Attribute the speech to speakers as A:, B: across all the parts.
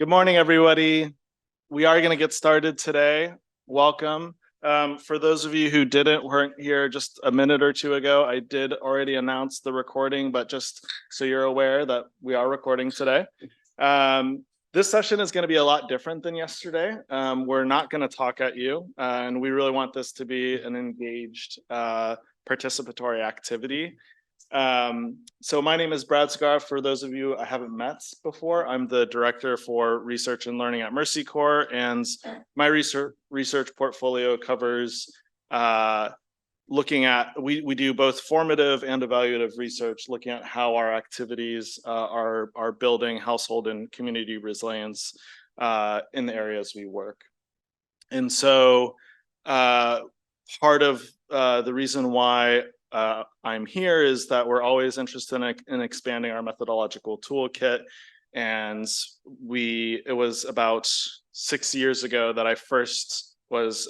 A: Good morning, everybody. We are going to get started today. Welcome. For those of you who weren't here just a minute or two ago, I did already announce the recording, but just so you're aware that we are recording today. This session is going to be a lot different than yesterday. We're not going to talk at you, and we really want this to be an engaged participatory activity. So my name is Brad Sagara. For those of you I haven't met before, I'm the director for research and learning at Mercy Corps, and my research portfolio covers looking at, we do both formative and evaluative research, looking at how our activities are building household and community resilience in the areas we work. And so part of the reason why I'm here is that we're always interested in expanding our methodological toolkit. And it was about 6 years ago that I first was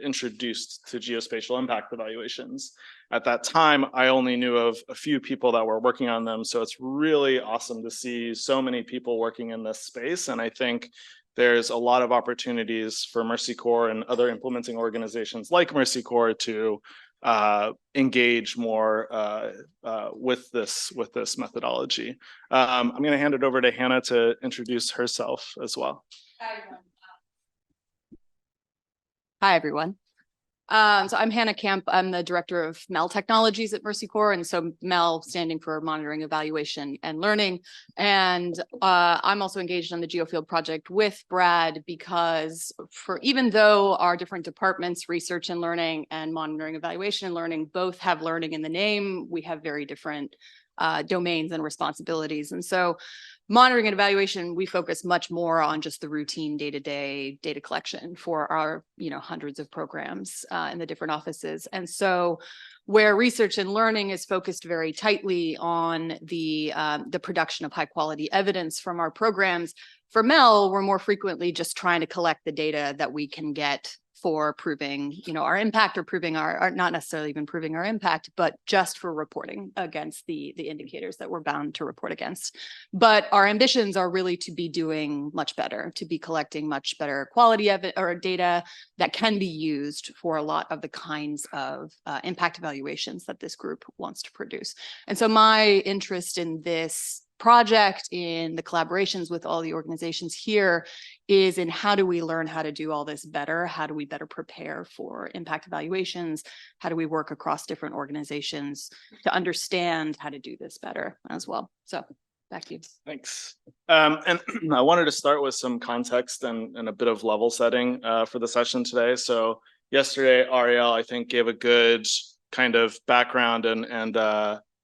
A: introduced to geospatial impact evaluations. At that time, I only knew of a few people that were working on them. So it's really awesome to see so many people working in this space. And I think there's a lot of opportunities for Mercy Corps and other implementing organizations like Mercy Corps to engage more with this methodology. I'm going to hand it over to Hanna to introduce herself as well.
B: Hi, everyone. So I'm Hanna Camp. I'm the director of MEL technologies at Mercy Corps. And so MEL standing for monitoring, evaluation, and learning. And I'm also engaged on the GeoField project with Brad because even though our different departments, research and learning and monitoring, evaluation, and learning, both have learning in the name, we have very different domains and responsibilities. And so monitoring and evaluation, we focus much more on just the routine day-to-day data collection for our, hundreds of programs in the different offices. And so where research and learning is focused very tightly on the production of high quality evidence from our programs, for MEL, we're more frequently just trying to collect the data that we can get for proving, our impact, or proving our not necessarily even proving our impact, but just for reporting against the indicators that we're bound to report against. But our ambitions are really to be doing much better, to be collecting much better quality or data that can be used for a lot of the kinds of impact evaluations that this group wants to produce. And so my interest in this project, in the collaborations with all the organizations here, is in how do we learn how to do all this better? How do we better prepare for impact evaluations? How do we work across different organizations to understand how to do this better as well? So back to you.
A: Thanks. And I wanted to start with some context and a bit of level setting for the session today. So yesterday, Ariel, I think, gave a good kind of background and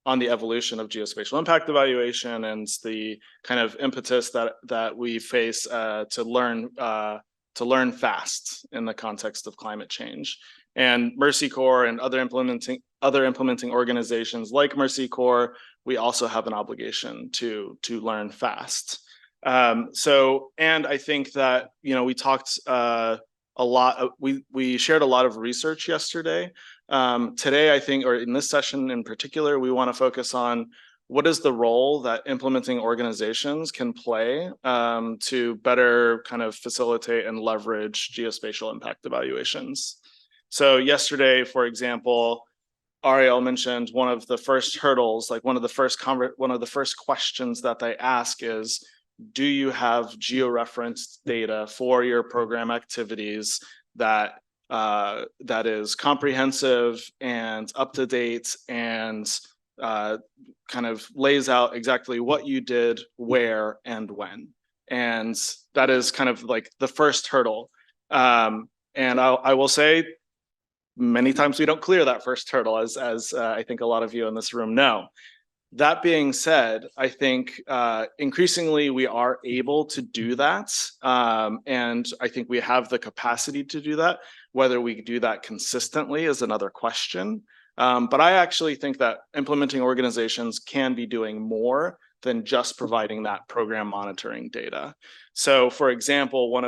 A: on the evolution of geospatial impact evaluation and the kind of impetus that we face to learn fast in the context of climate change. And Mercy Corps and other implementing organizations like Mercy Corps, we also have an obligation to learn fast. And I think that we talked a lot. We shared a lot of research yesterday. Today, I think, or in this session in particular, we want to focus on what is the role that implementing organizations can play to better kind of facilitate and leverage geospatial impact evaluations. So yesterday, for example, Ariel mentioned one of the first hurdles, like one of the first questions that they ask is, do you have georeferenced data for your program activities that is comprehensive and up to date and kind of lays out exactly what you did, where, and when? And that is kind of like the first hurdle. And I will say, many times we don't clear that first hurdle, as I think a lot of you in this room know. That being said, I think increasingly we are able to do that. And I think we have the capacity to do that. Whether we do that consistently is another question. But I actually think that implementing organizations can be doing more than just providing that program monitoring data. So for example,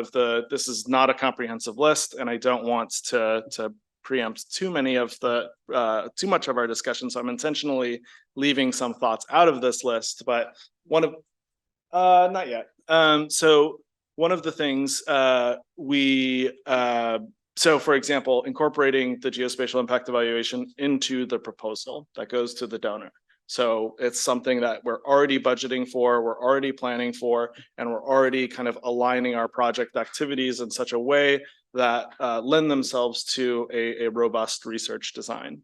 A: this is not a comprehensive list, and I don't want to preempt too much of our discussion. So I'm intentionally leaving some thoughts out of this list, but not yet. So one of the things so for example, incorporating the geospatial impact evaluation into the proposal that goes to the donor. So it's something that we're already budgeting for, we're already planning for, and we're already kind of aligning our project activities in such a way that lend themselves to a robust research design.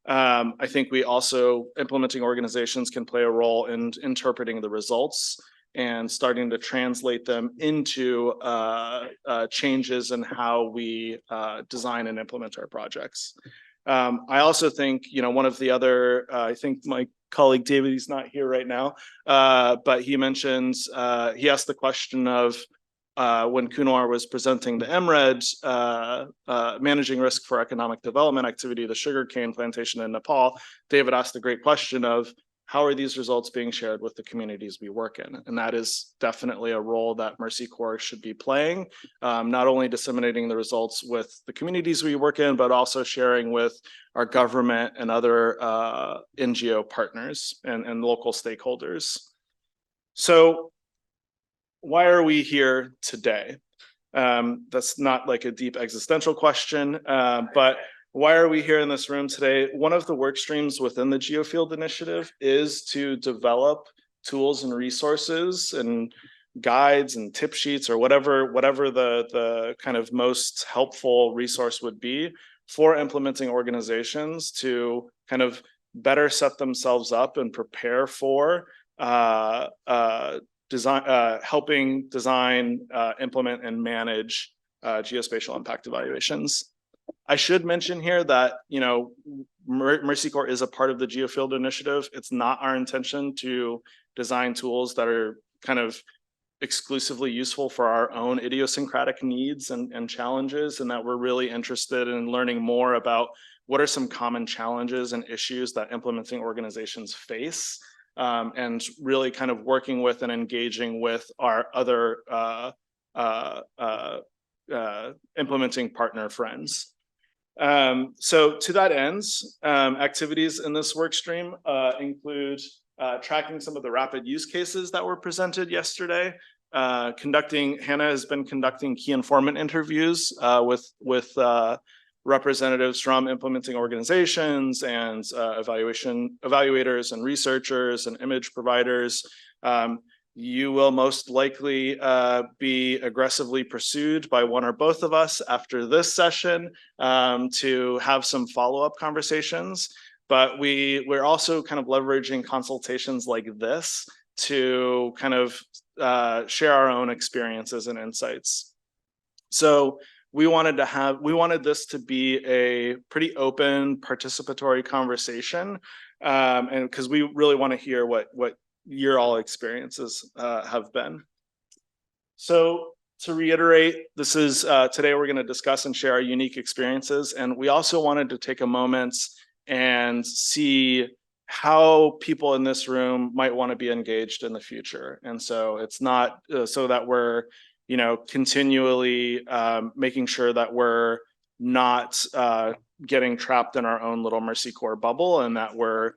A: I think we also, implementing organizations can play a role in interpreting the results and starting to translate them into changes in how we design and implement our projects. I also think, one of the other, I think my colleague David, he's not here right now, but he mentions, he asked the question of, when Kunal was presenting the MRED, managing risk for economic development activity, the sugarcane plantation in Nepal, David asked a great question of, how are these results being shared with the communities we work in? And that is definitely a role that Mercy Corps should be playing, not only disseminating the results with the communities we work in, but also sharing with our government and other NGO partners and local stakeholders. So why are we here today? That's not like a deep existential question, but why are we here in this room today? One of the work streams within the GeoField initiative is to develop tools and resources and guides and tip sheets or whatever the kind of most helpful resource would be for implementing organizations to kind of better set themselves up and prepare for helping design, implement, and manage geospatial impact evaluations. I should mention here that, Mercy Corps is a part of the GeoField initiative. It's not our intention to design tools that are kind of exclusively useful for our own idiosyncratic needs and challenges, and that we're really interested in learning more about what are some common challenges and issues that implementing organizations face, and really kind of working with and engaging with our other implementing partner friends. So to that end, activities in this work stream include tracking some of the rapid use cases that were presented yesterday. Hanna has been conducting key informant interviews with representatives from implementing organizations and evaluators and researchers and image providers. You will most likely be aggressively pursued by one or both of us after this session to have some follow-up conversations. But we're also kind of leveraging consultations like this to kind of share our own experiences and insights. So we wanted this to be a pretty open, participatory conversation, and because we really want to hear what your all experiences have been. So to reiterate, this is today we're going to discuss and share our unique experiences, and we also wanted to take a moment and see how people in this room might want to be engaged in the future. And so it's not so that we're continually making sure that we're not getting trapped in our own little Mercy Corps bubble, and that we're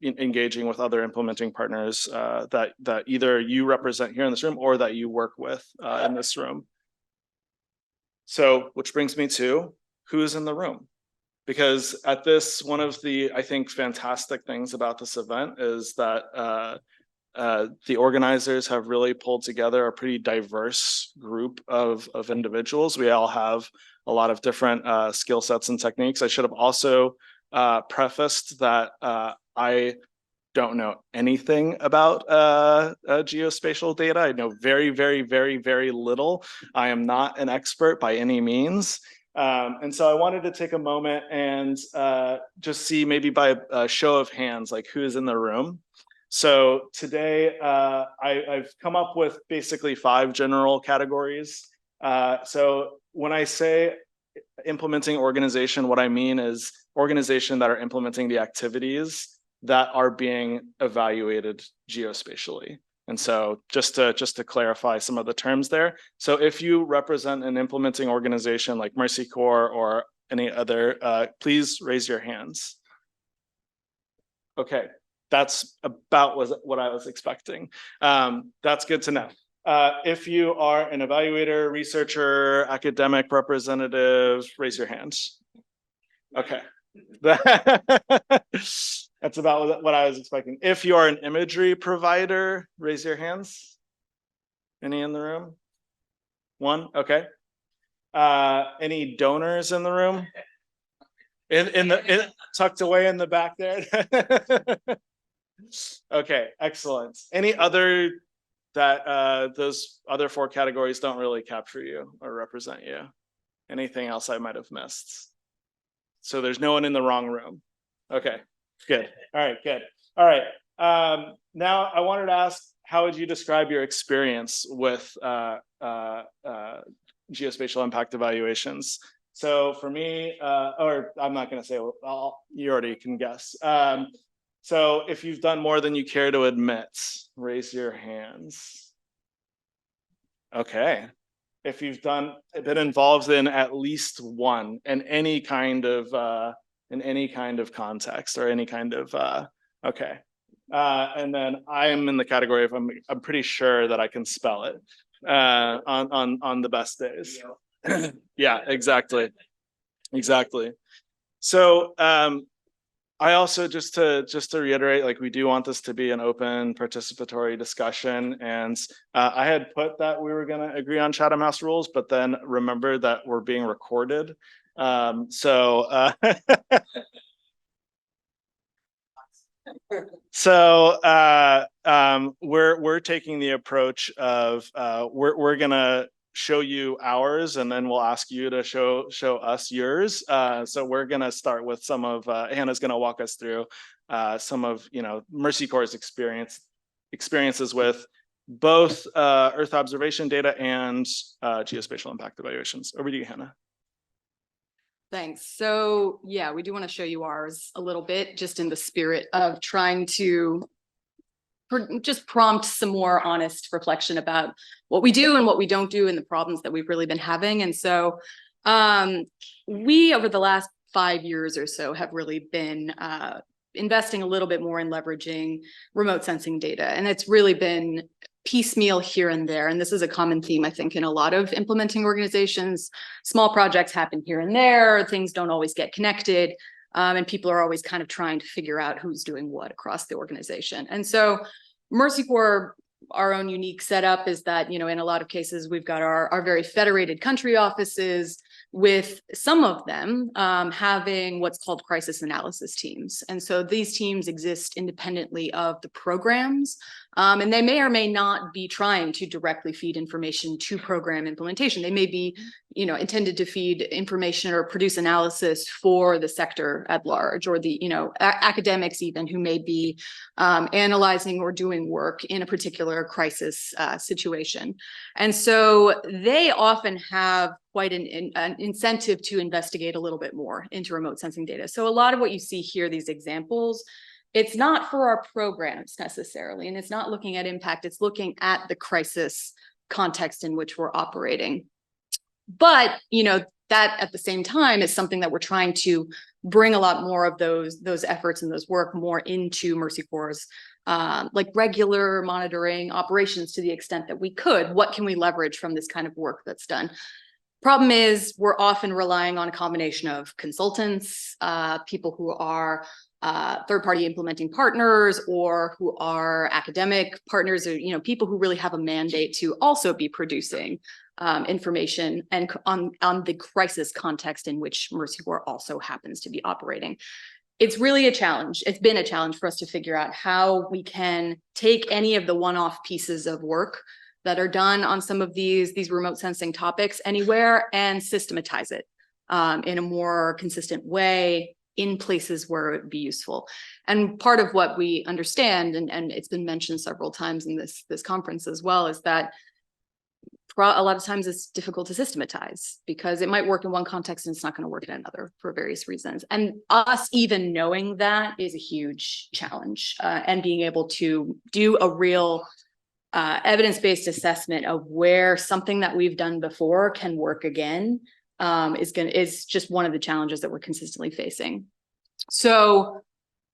A: engaging with other implementing partners that either you represent here in this room or that you work with in this room. So, which brings me to who's in the room. Because at this, one of the, I think, fantastic things about this event is that the organizers have really pulled together a pretty diverse group of individuals. We all have a lot of different skill sets and techniques. I should have also prefaced that I don't know anything about geospatial data. I know very, very, very, very little. I am not an expert by any means. And so I wanted to take a moment and just see maybe by a show of hands, like who is in the room. So today I've come up with basically 5 general categories. So when I say implementing organization, what I mean is organization that are implementing the activities that are being evaluated geospatially. And so just to clarify some of the terms there. So if you represent an implementing organization like Mercy Corps or any other, please raise your hands. Okay, that's about what I was expecting. That's good to know. If you are an evaluator, researcher, academic representative, raise your hands. Okay. That's about what I was expecting. If you are an imagery provider, raise your hands. Any in the room? One? Okay. Any donors in the room? Tucked away in the back there. Okay, excellent. Any other that those other four categories don't really capture you or represent you? Anything else I might have missed? So there's no one in the wrong room. Okay, good. All right, good. All right. Now I wanted to ask, how would you describe your experience with geospatial impact evaluations? So for me, or I'm not going to say, you already can guess. So if you've done more than you care to admit, raise your hands. Okay. If you've been involved in at least one in any kind of context or any kind of okay. And then I am in the category of I'm pretty sure that I can spell it on the best days. Yeah, exactly. So I also just to reiterate, like, we do want this to be an open participatory discussion, and I had put that we were going to agree on Chatham House rules, but then remember that we're being recorded. So we're taking the approach of we're gonna show you ours, and then we'll ask you to show us yours. So we're gonna start with some of Hannah's gonna walk us through some of Mercy Corps' experiences with both Earth observation data and geospatial impact evaluations. Over to you, Hanna.
B: Thanks. So yeah, we do want to show you ours a little bit, just in the spirit of trying to just prompt some more honest reflection about what we do and what we don't do and the problems that we've really been having. And so we, over the last 5 years or so, have really been investing a little bit more in leveraging remote sensing data. And it's really been piecemeal here and there. And this is a common theme, I think, in a lot of implementing organizations. Small projects happen here and there. Things don't always get connected. And people are always kind of trying to figure out who's doing what across the organization. And so Mercy Corps, our own unique setup is that, in a lot of cases, we've got our very federated country offices, with some of them having what's called crisis analysis teams. And so these teams exist independently of the programs, and they may or may not be trying to directly feed information to program implementation. They may be, intended to feed information or produce analysis for the sector at large, or the, academics even, who may be analyzing or doing work in a particular crisis situation. And so they often have quite an incentive to investigate a little bit more into remote sensing data. So a lot of what you see here, these examples, it's not for our programs necessarily, and it's not looking at impact, it's looking at the crisis context in which we're operating. But, that at the same time is something that we're trying to bring a lot more of those efforts and those work more into Mercy Corps' like regular monitoring operations to the extent that we could. What can we leverage from this kind of work that's done? Problem is, we're often relying on a combination of consultants, people who are third-party implementing partners, or who are academic partners, or people who really have a mandate to also be producing information and on the crisis context in which Mercy Corps also happens to be operating. It's really a challenge. It's been a challenge for us to figure out how we can take any of the one-off pieces of work that are done on some of these remote sensing topics anywhere and systematize it in a more consistent way in places where it would be useful. And part of what we understand, and it's been mentioned several times in this conference as well, is that a lot of times it's difficult to systematize because it might work in one context and it's not going to work in another for various reasons. And us even knowing that is a huge challenge, and being able to do a real evidence-based assessment of where something that we've done before can work again is just one of the challenges that we're consistently facing. So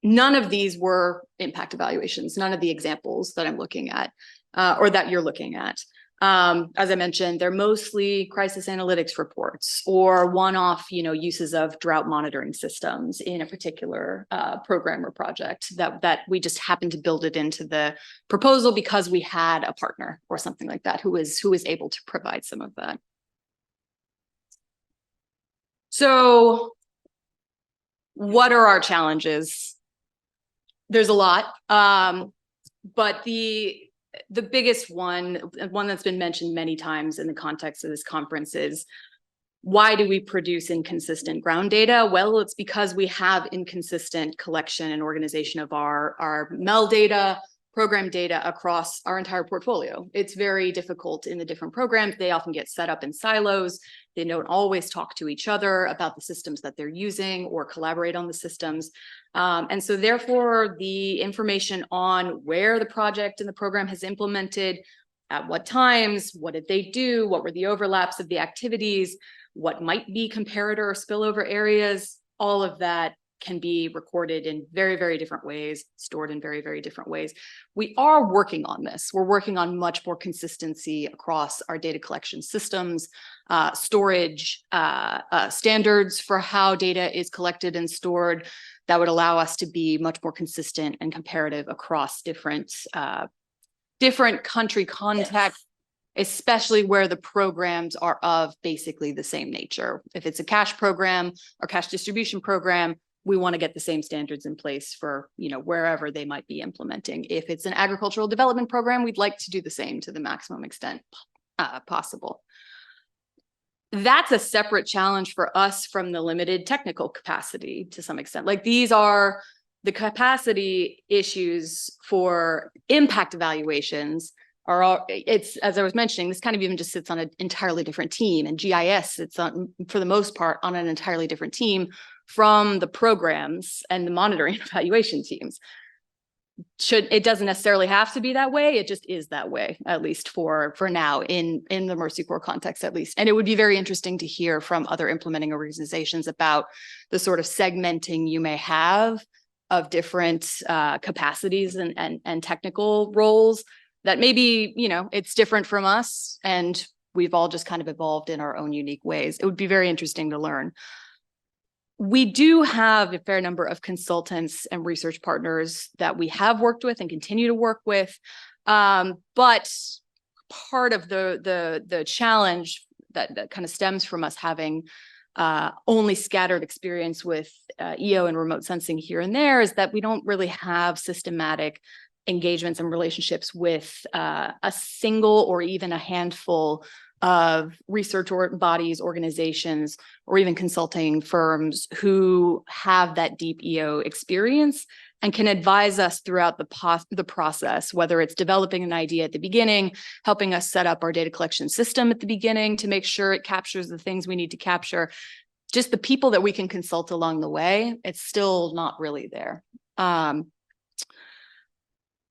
B: none of these were impact evaluations, none of the examples that I'm looking at or that you're looking at. As I mentioned, they're mostly crisis analytics reports or one-off, uses of drought monitoring systems in a particular program or project that we just happened to build it into the proposal because we had a partner or something like that who was able to provide some of that. So what are our challenges? There's a lot, but the biggest one that's been mentioned many times in the context of this conference is, why do we produce inconsistent ground data? Well, it's because we have inconsistent collection and organization of our MEL data, program data across our entire portfolio. It's very difficult in the different programs. They often get set up in silos. They don't always talk to each other about the systems that they're using or collaborate on the systems. And so therefore, the information on where the project and the program has implemented, at what times, what did they do, what were the overlaps of the activities, what might be comparator or spillover areas, all of that can be recorded in very, very different ways, stored in very, very different ways. We are working on this. We're working on much more consistency across our data collection systems, storage standards for how data is collected and stored that would allow us to be much more consistent and comparative across different country contexts, especially where the programs are of basically the same nature. If it's a cash program or cash distribution program, we want to get the same standards in place for, wherever they might be implementing. If it's an agricultural development program, we'd like to do the same to the maximum extent possible. That's a separate challenge for us from the limited technical capacity to some extent. Like, these are the capacity issues for impact evaluations. It's, as I was mentioning, this kind of even just sits on an entirely different team, and GIS, it's on, for the most part, on an entirely different team from the programs and the monitoring evaluation teams. It doesn't necessarily have to be that way. It just is that way, at least for now in the Mercy Corps context, at least. And it would be very interesting to hear from other implementing organizations about the sort of segmenting you may have of different capacities and technical roles that maybe, it's different from us and we've all just kind of evolved in our own unique ways. It would be very interesting to learn. We do have a fair number of consultants and research partners that we have worked with and continue to work with. But part of the challenge that kind of stems from us having only scattered experience with EO and remote sensing here and there is that we don't really have systematic engagements and relationships with a single or even a handful of research bodies, organizations, or even consulting firms who have that deep EO experience and can advise us throughout the process, whether it's developing an idea at the beginning, helping us set up our data collection system at the beginning to make sure it captures the things we need to capture. Just the people that we can consult along the way, it's still not really there.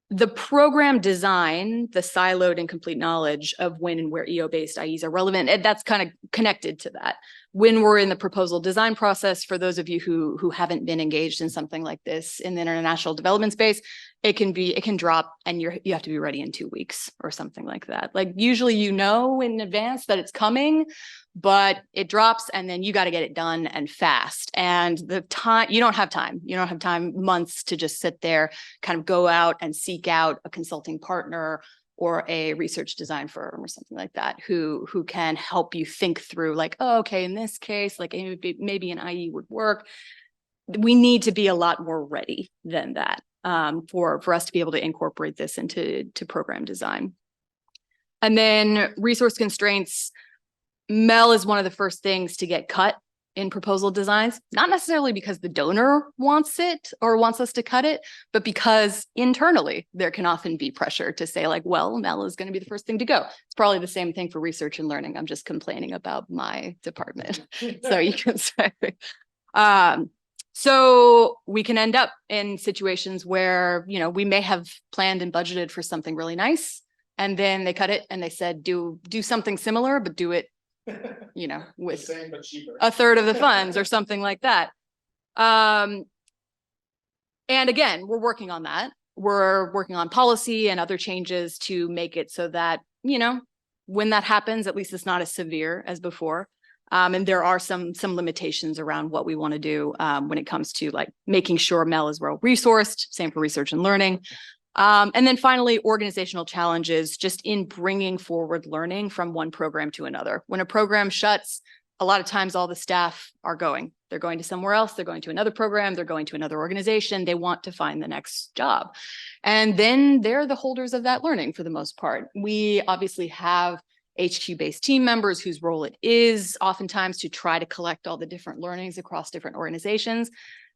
B: The program design, the siloed and complete knowledge of when and where EO-based IEs are relevant, and that's kind of connected to that. When we're in the proposal design process, for those of you who haven't been engaged in something like this in the international development space, it can drop and you have to be ready in 2 weeks or something like that. Like, usually in advance that it's coming, but it drops and then you got to get it done and fast. And the time, you don't have time. You don't have time, months, to just sit there, kind of go out and seek out a consulting partner or a research design firm or something like that who can help you think through, like, oh, okay, in this case, like maybe an IE would work. We need to be a lot more ready than that for us to be able to incorporate this into program design. And then resource constraints. MEL is one of the first things to get cut in proposal designs, not necessarily because the donor wants it or wants us to cut it, but because internally there can often be pressure to say, like, well, MEL is going to be the first thing to go. It's probably the same thing for research and learning. I'm just complaining about my department. So you can say, so we can end up in situations where, we may have planned and budgeted for something really nice, and then they cut it and they said, do something similar, but do it with
A: same, but cheaper.
B: a third of the funds or something like that. And again, we're working on that. We're working on policy and other changes to make it so that, when that happens, at least it's not as severe as before. And there are some limitations around what we want to do when it comes to like making sure MEL is well resourced, same for research and learning. And then finally, organizational challenges just in bringing forward learning from one program to another. When a program shuts, a lot of times all the staff are going. They're going to somewhere else, they're going to another program, they're going to another organization, they want to find the next job. And then they're the holders of that learning for the most part. We obviously have HQ-based team members whose role it is oftentimes to try to collect all the different learnings across different organizations.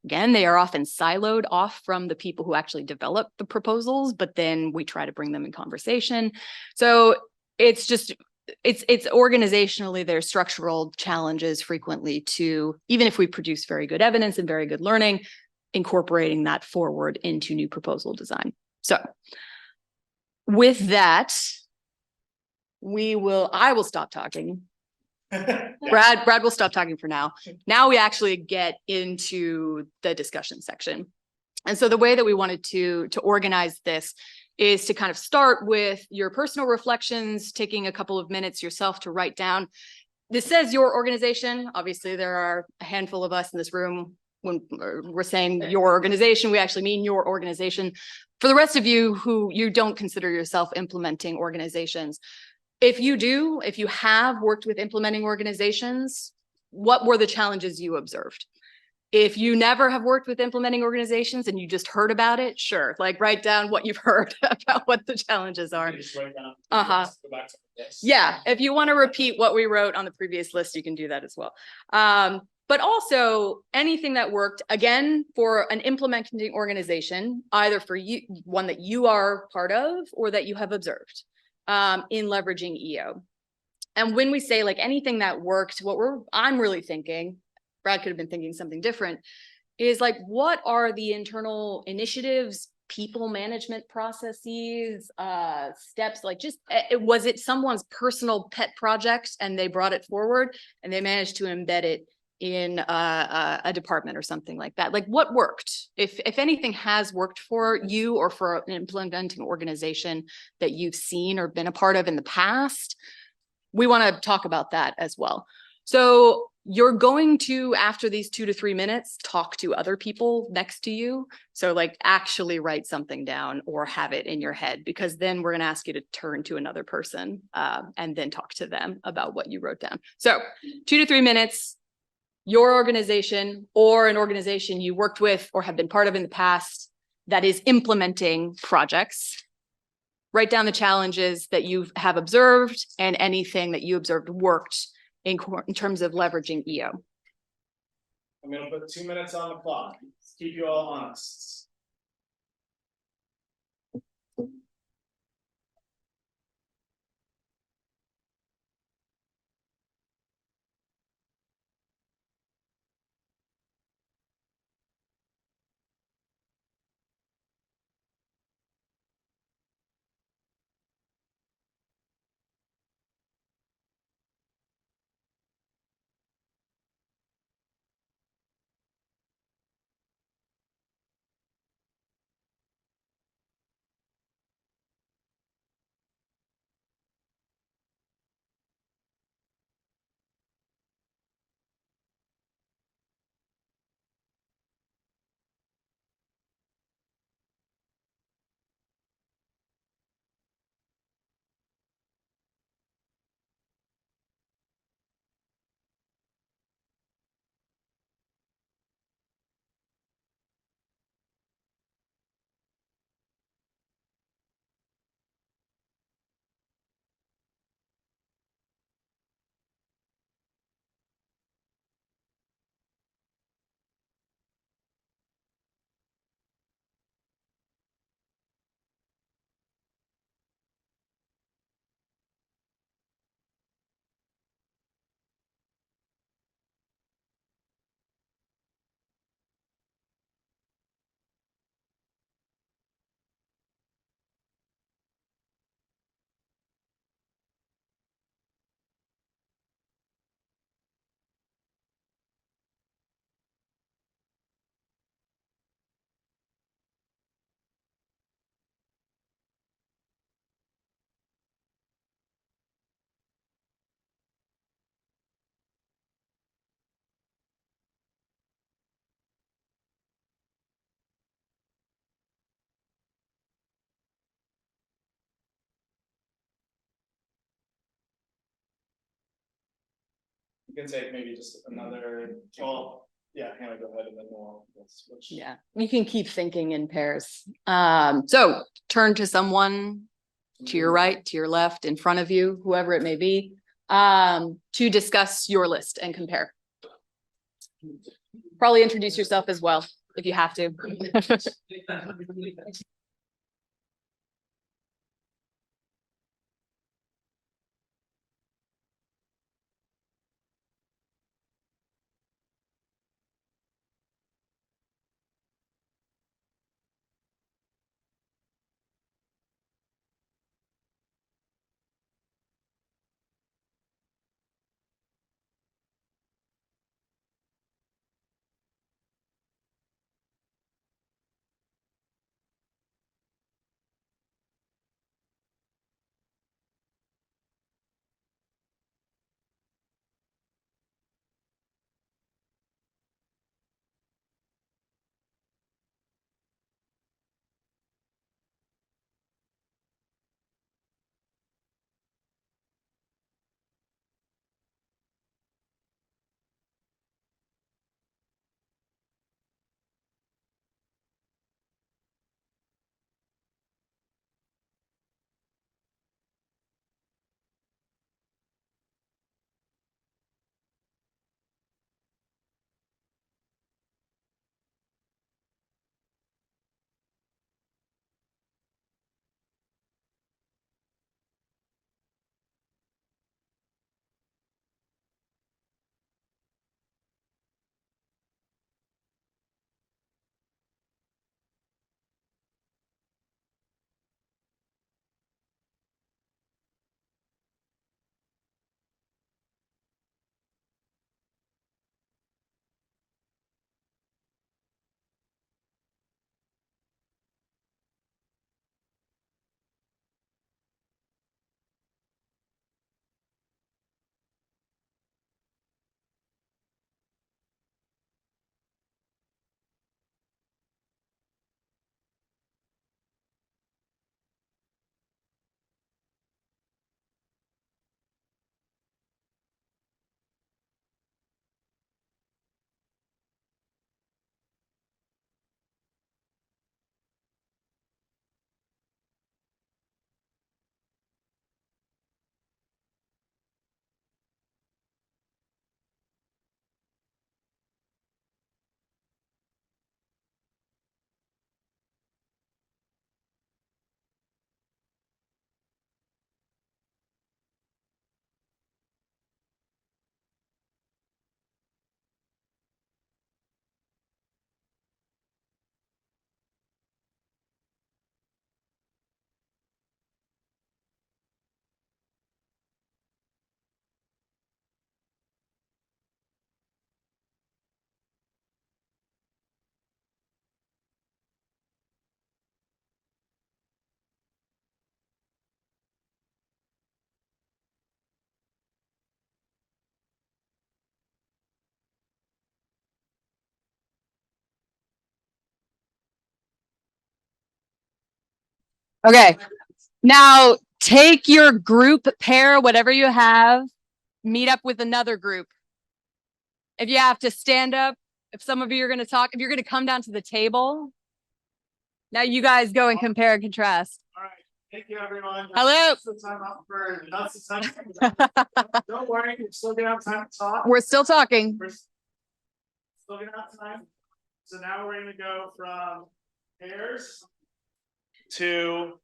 B: Again, they are often siloed off from the people who actually develop the proposals, but then we try to bring them in conversation. So it's just, it's organizationally, there's structural challenges frequently to, even if we produce very good evidence and very good learning, incorporating that forward into new proposal design. So with that, I will stop talking. Brad will stop talking for now. Now we actually get into the discussion section. And so the way that we wanted to organize this is to kind of start with your personal reflections, taking a couple of minutes yourself to write down. This says your organization. Obviously, there are a handful of us in this room. When we're saying your organization, we actually mean your organization. For the rest of you who you don't consider yourself implementing organizations, if you have worked with implementing organizations, what were the challenges you observed? If you never have worked with implementing organizations and you just heard about it, sure, like write down what you've heard about what the challenges are. Yeah, if you want to repeat what we wrote on the previous list, you can do that as well. But also anything that worked, again, for an implementing organization, either for you, one that you are part of or that you have observed in leveraging EO. And when we say like anything that worked, I'm really thinking, Brad could have been thinking something different, is like, what are the internal initiatives, people management processes, steps, like just, was it someone's personal pet project and they brought it forward and they managed to embed it in a department or something like that? Like what worked? If anything has worked for you or for an implementing organization that you've seen or been a part of in the past, we want to talk about that as well. So you're going to, after these 2 to 3 minutes, talk to other people next to you. So like actually write something down or have it in your head, because then we're going to ask you to turn to another person and then talk to them about what you wrote down. So 2 to 3 minutes, your organization or an organization you worked with or have been part of in the past that is implementing projects. Write down the challenges that you have observed and anything that you observed worked in terms of leveraging EO.
A: I'm going to put 2 minutes on the clock. Let's keep you all honest. can take maybe just another, well, yeah, Hannah, go ahead and then we'll switch.
B: Yeah, you can keep thinking in pairs. So turn to someone to your right, to your left, in front of you, whoever it may be, to discuss your list and compare. Probably introduce yourself as well, if you have to. Okay, now take your group pair, whatever you have, meet up with another group. If you have to stand up, if some of you are going to talk, if you're going to come down to the table, now you guys go and compare and contrast.
A: All right. Thank you, everyone.
B: Hello.
A: Don't worry, we're still gonna have time to talk.
B: We're still talking.
A: We're still gonna have time. So now we're gonna go from pairs to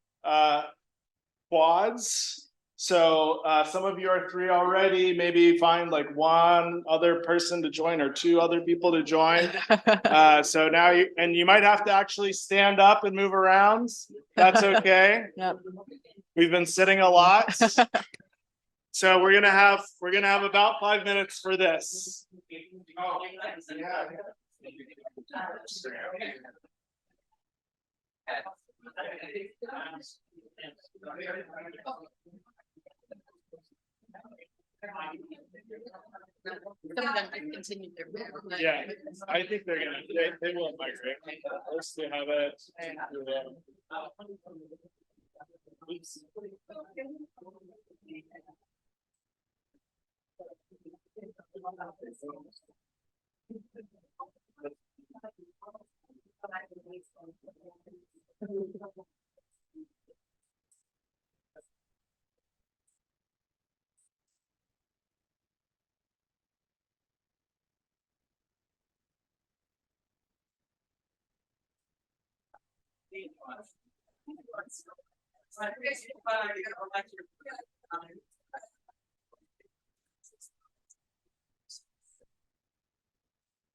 A: quads. So some of you are 3 already. Maybe find like one other person to join or 2 other people to join. So now you might have to actually stand up and move around. That's okay.
B: Yep.
A: We've been sitting a lot. So we're gonna have about 5 minutes for this.
B: Some of them might continue their.
A: Yeah, I think they're gonna. They will migrate. First they have it.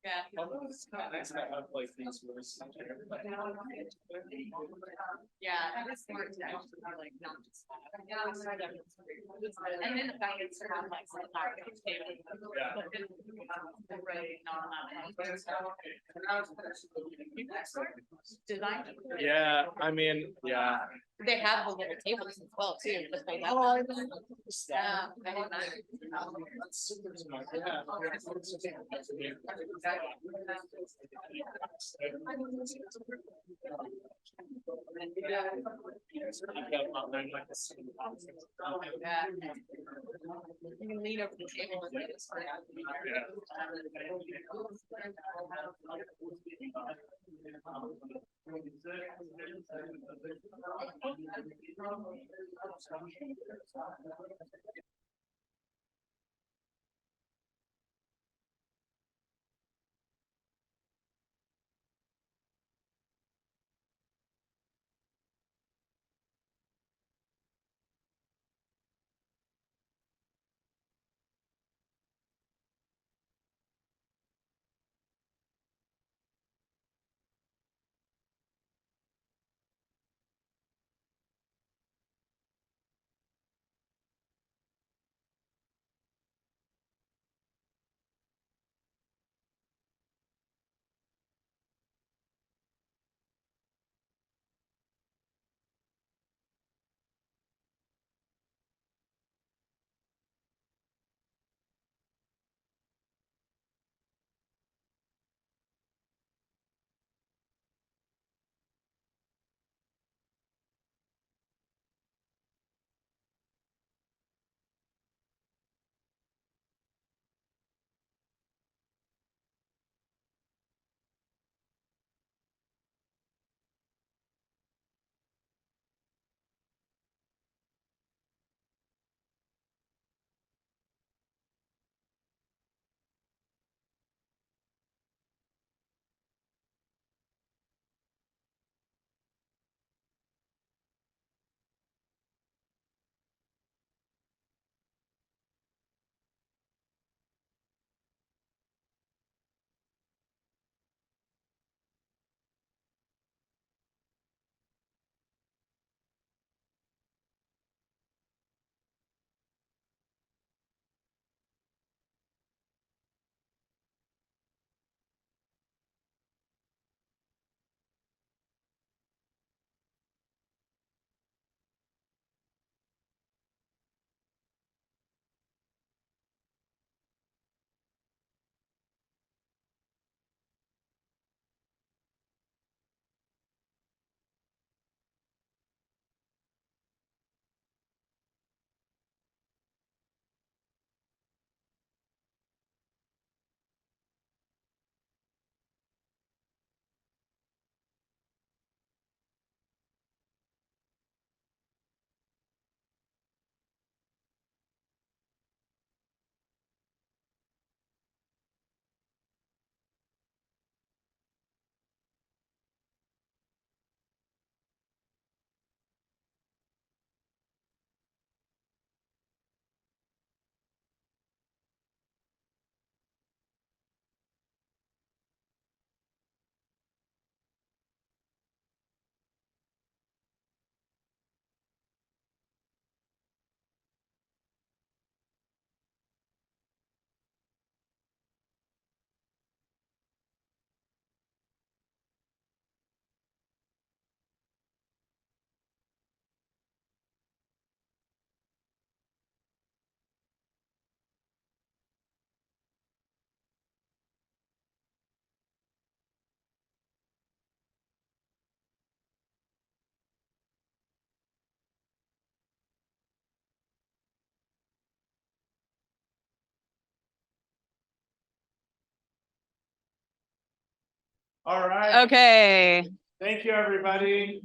B: Yeah.
A: It's kind of nice to have like these words.
B: Yeah, it was smart to actually like not just. And then the fact is to have like some design.
A: Yeah, I mean, yeah.
B: They have the little tables as well too, but they have. Yeah.
A: That's super smart. Yeah.
B: You can lean over the table and get this.
A: All right.
B: Okay.
A: Thank you, everybody.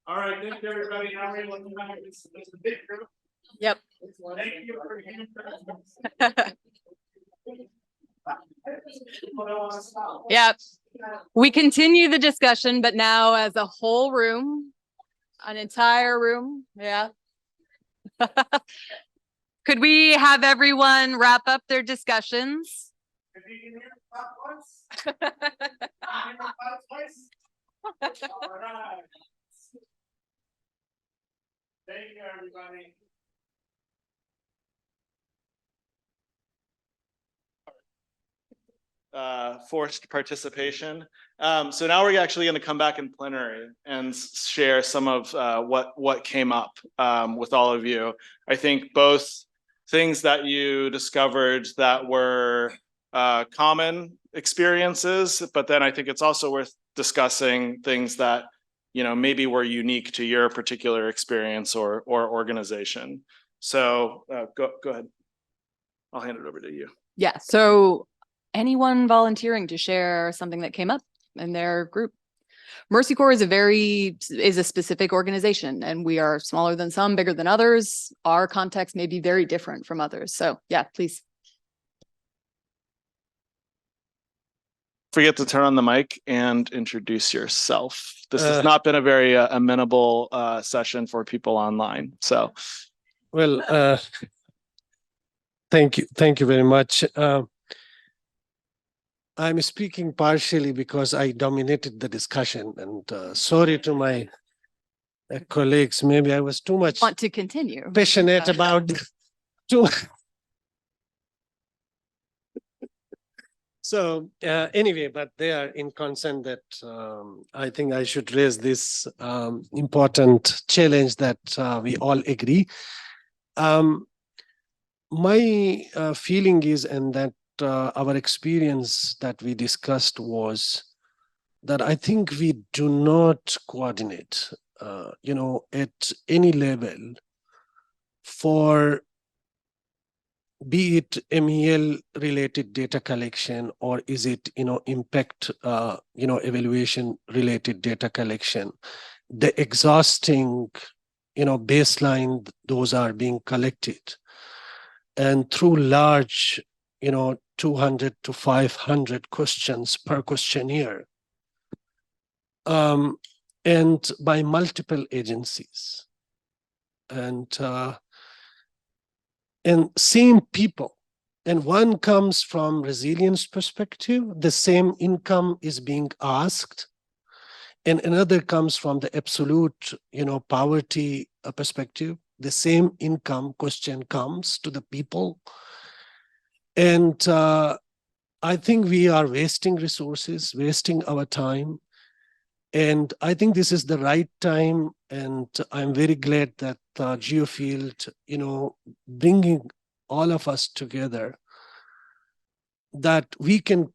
A: All right, thank you, everybody. Now we're looking at this big group.
B: Yep.
A: Thank you for being
B: Yep. We continue the discussion, but now as a whole room, an entire room. Yeah. Could we have everyone wrap up their discussions?
A: If you can hear the voice. All right. Thank you, everybody. Forced participation. So now we're actually going to come back in plenary and share some of what came up with all of you. I think both things that you discovered that were common experiences, but then I think it's also worth discussing things that maybe were unique to your particular experience or organization. So go ahead. I'll hand it over to you.
B: Yeah. So anyone volunteering to share something that came up in their group? Mercy Corps is a specific organization, and we are smaller than some, bigger than others. Our context may be very different from others. So yeah, please.
A: Forget to turn on the mic and introduce yourself. This has not been a very amenable session for people online. So,
C: well, thank you very much. I'm speaking partially because I dominated the discussion, and sorry to my colleagues. Maybe I was too much
B: Want to continue?
C: passionate about too. So anyway, but they are in consent that I think I should raise this important challenge that we all agree. My feeling is, and that our experience that we discussed was that I think we do not coordinate, at any level for be it MEL related data collection, or is it, impact, evaluation related data collection, the exhausting, baseline, those are being collected. And through large, 200 to 500 questions per questionnaire, and by multiple agencies, and same people. And one comes from resilience perspective, the same income is being asked, and another comes from the absolute, poverty perspective. The same income question comes to the people. And I think we are wasting resources, wasting our time. And I think this is the right time. And I'm very glad that GeoField, bringing all of us together, that we can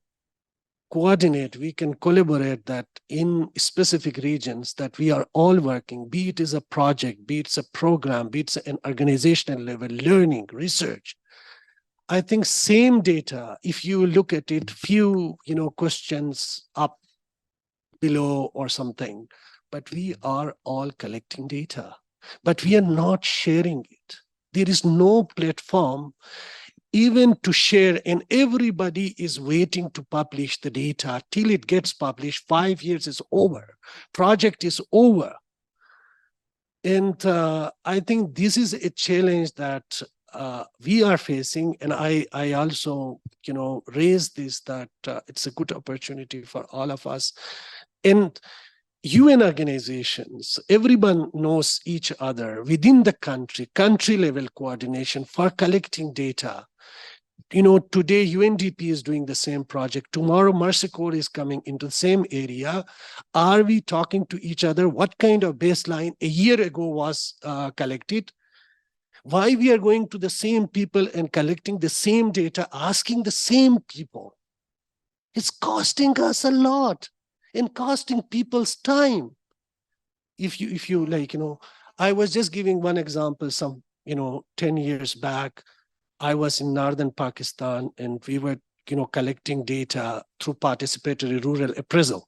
C: coordinate, we can collaborate, that in specific regions that we are all working, be it is a project, be it a program, be it an organizational level, learning, research. I think same data, if you look at it, few, questions up, below or something, but we are all collecting data, but we are not sharing it. There is no platform even to share, and everybody is waiting to publish the data. Till it gets published, 5 years is over, project is over. And I think this is a challenge that we are facing. And I also, raise this, that it's a good opportunity for all of us. And UN organizations, everyone knows each other within the country level coordination for collecting data. Today UNDP is doing the same project. Tomorrow Mercy Corps is coming into the same area. Are we talking to each other? What kind of baseline a year ago was collected? Why we are going to the same people and collecting the same data, asking the same people? It's costing us a lot and costing people's time. If you like, I was just giving one example. Some 10 years back, I was in northern Pakistan, and we were collecting data through participatory rural appraisal.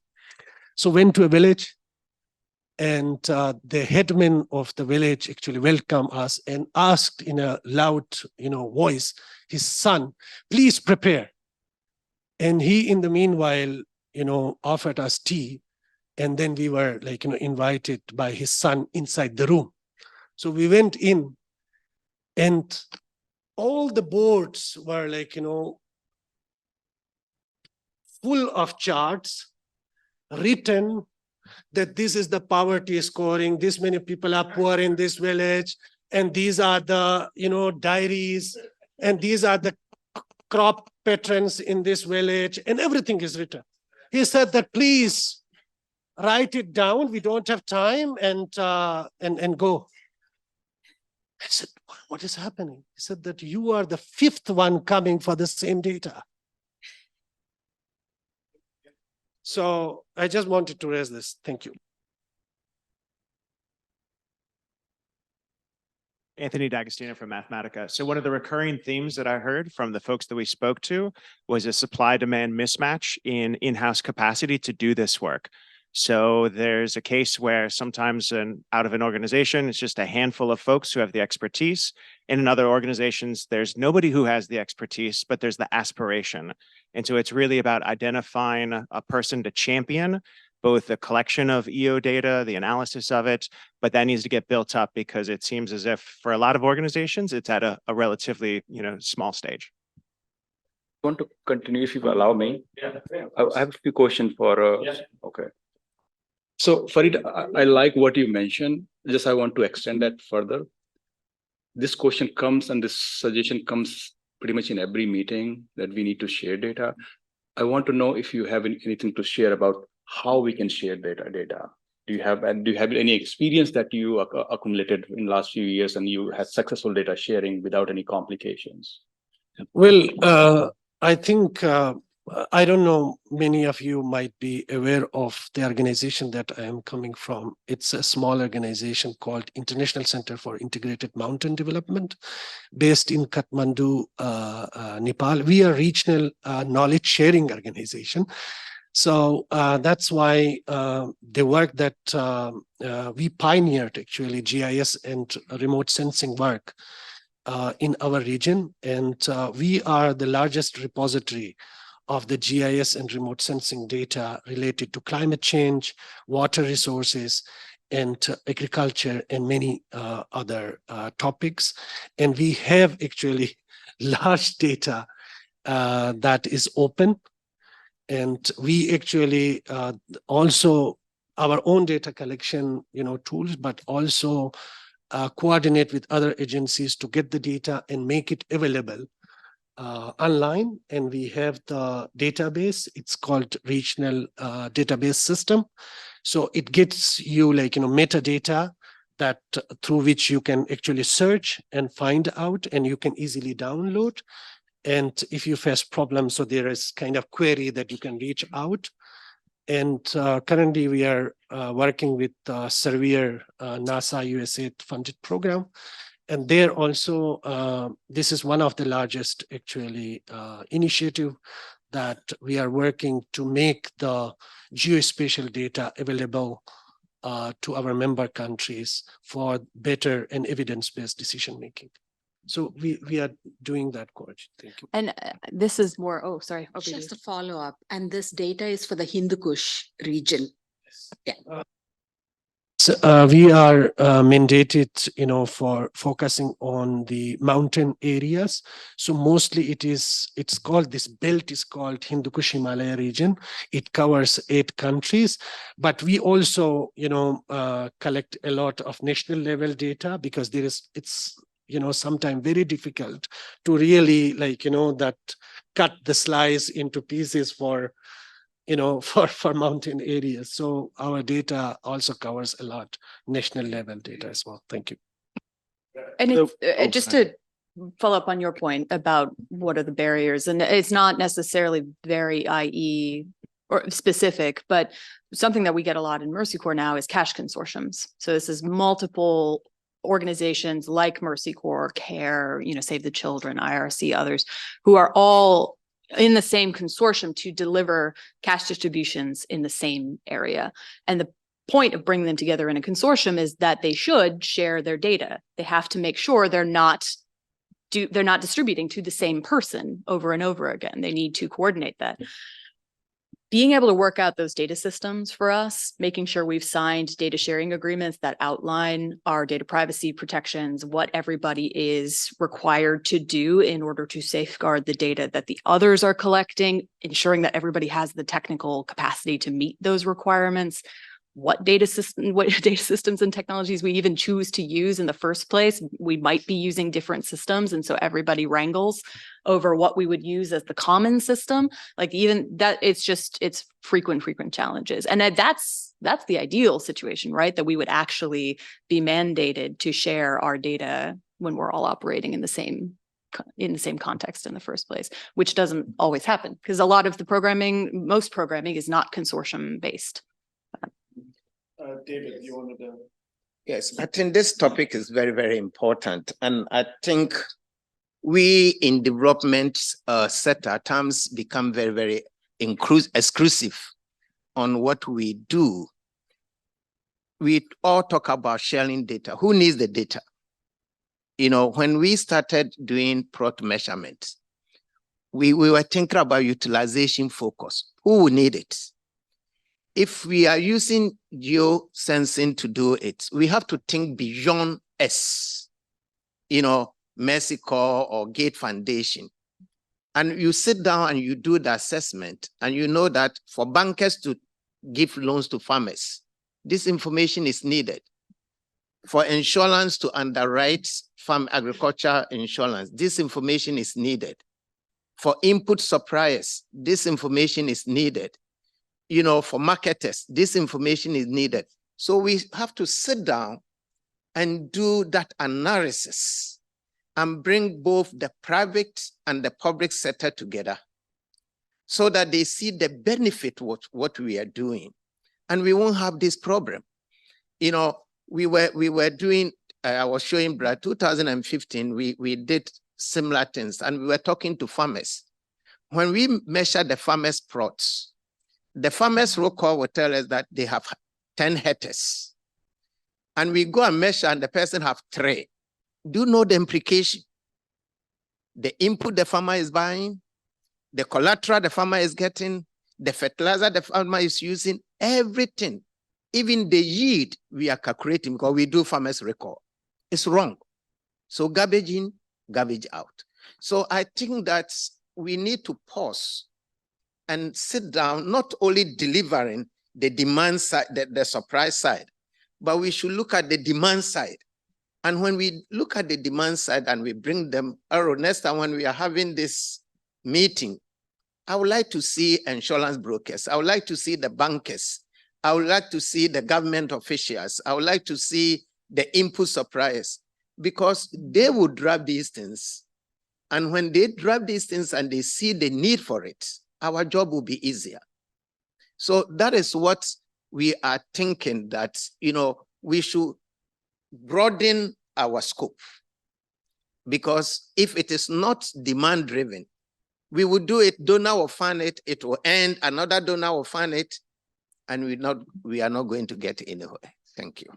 C: So went to a village, and the headman of the village actually welcomed us and asked in a loud, voice, his son, please prepare. And he, in the meanwhile, offered us tea. And then we were invited by his son inside the room. So we went in, and all the boards were full of charts written that this is the poverty scoring, this many people are poor in this village, and these are the, diaries, and these are the crop patterns in this village, and everything is written. He said that, please write it down. We don't have time, and go. I said, what is happening? He said that you are the fifth one coming for the same data. So I just wanted to raise this. Thank you.
D: Anthony D'Agostino from Mathematica. So one of the recurring themes that I heard from the folks that we spoke to was a supply-demand mismatch in in-house capacity to do this work. So there's a case where sometimes out of an organization, it's just a handful of folks who have the expertise. And in other organizations, there's nobody who has the expertise, but there's the aspiration. And so it's really about identifying a person to champion both the collection of EO data, the analysis of it, but that needs to get built up because it seems as if for a lot of organizations, it's at a relatively, small stage.
E: I want to continue if you allow me.
A: Yeah.
E: I have a few questions for, okay. So Farid, I like what you mentioned. Just I want to extend that further. This question comes and this suggestion comes pretty much in every meeting that we need to share data. I want to know if you have anything to share about how we can share data. Do you have any experience that you accumulated in the last few years and you had successful data sharing without any complications?
C: Well, I think, I don't know, many of you might be aware of the organization that I am coming from. It's a small organization called International Center for Integrated Mountain Development, based in Kathmandu, Nepal. We are a regional knowledge sharing organization. So that's why the work that we pioneered, actually, GIS and remote sensing work in our region. And we are the largest repository of the GIS and remote sensing data related to climate change, water resources, and agriculture, and many other topics. And we have actually large data that is open. And we actually also our own data collection, tools, but also coordinate with other agencies to get the data and make it available online. And we have the database. It's called Regional Database System. So it gets you metadata that through which you can actually search and find out, and you can easily download. And if you face problems, so there is kind of query that you can reach out. And currently we are working with Surveyor, NASA USA funded program. And there also, this is one of the largest actually initiative that we are working to make the geospatial data available to our member countries for better and evidence-based decision making. So we are doing that, Coach. Thank you.
B: And this is more, oh, sorry. over to you.
F: Just a follow-up, and this data is for the Hindu Kush region. Yeah.
C: So, we are mandated, for focusing on the mountain areas. So mostly it's called, this belt is called Hindu Kush Himalaya region. It covers 8 countries, but we also, collect a lot of national level data, because it's sometimes very difficult to really that cut the slice into pieces for mountain areas. So our data also covers a lot national level data as well. Thank you.
B: And
A: So-
B: it's, just to follow up on your point about what are the barriers, and it's not necessarily very IE or specific, but something that we get a lot in Mercy Corps now is cash consortiums. So this is multiple organizations like Mercy Corps, CARE, Save the Children, IRC, others, who are all in the same consortium to deliver cash distributions in the same area. And the point of bringing them together in a consortium is that they should share their data. They have to make sure they're not distributing to the same person over and over again. They need to coordinate that. Being able to work out those data systems for us, making sure we've signed data sharing agreements that outline our data privacy protections, what everybody is required to do in order to safeguard the data that the others are collecting, ensuring that everybody has the technical capacity to meet those requirements, what data systems and technologies we even choose to use in the first place. We might be using different systems, and so everybody wrangles over what we would use as the common system. Like even that, it's frequent challenges, and that's the ideal situation, right? That we would actually be mandated to share our data when we're all operating in the same context in the first place, which doesn't always happen because a lot of the most programming is not consortium based.
A: David, you wanted to?
G: Yes, I think this topic is very, very important. And I think we in development sector at times become very, very exclusive on what we do. We all talk about sharing data. Who needs the data? You know, when we started doing plot measurements, we were thinking about utilization focus. Who will need it? If we are using geosensing to do it, we have to think beyond us, you know, Mercy Corps or Gate Foundation. And you sit down and you do the assessment, and you know that for bankers to give loans to farmers, this information is needed. For insurance to underwrite farm agriculture insurance, this information is needed. For input suppliers, this information is needed. You know, for marketers, this information is needed. So we have to sit down and do that analysis and bring both the private and the public sector together so that they see the benefit of what we are doing. And we won't have this problem. You know, we were doing, I was showing Brad, 2015, we did similar things, and we were talking to farmers. When we measured the farmers' plots, the farmers' roll call will tell us that they have 10 hectares. And we go and measure and the person have 3. Do you know the implication? The input the farmer is buying, the collateral the farmer is getting, the fertilizer the farmer is using, everything, even the yield we are calculating because we do farmers' record. It's wrong. So garbage in, garbage out. So I think that we need to pause and sit down, not only delivering the demand side, the supply side, but we should look at the demand side. And when we look at the demand side and we bring them, next time when we are having this meeting, I would like to see insurance brokers. I would like to see the bankers. I would like to see the government officials. I would like to see the input suppliers, because they would drive these things. And when they drive these things and they see the need for it, our job will be easier. So that is what we are thinking, that, you know, we should broaden our scope. Because if it is not demand driven, we will do it, donor will fund it, it will end, another donor will fund it, and we are not going to get anywhere. Thank you.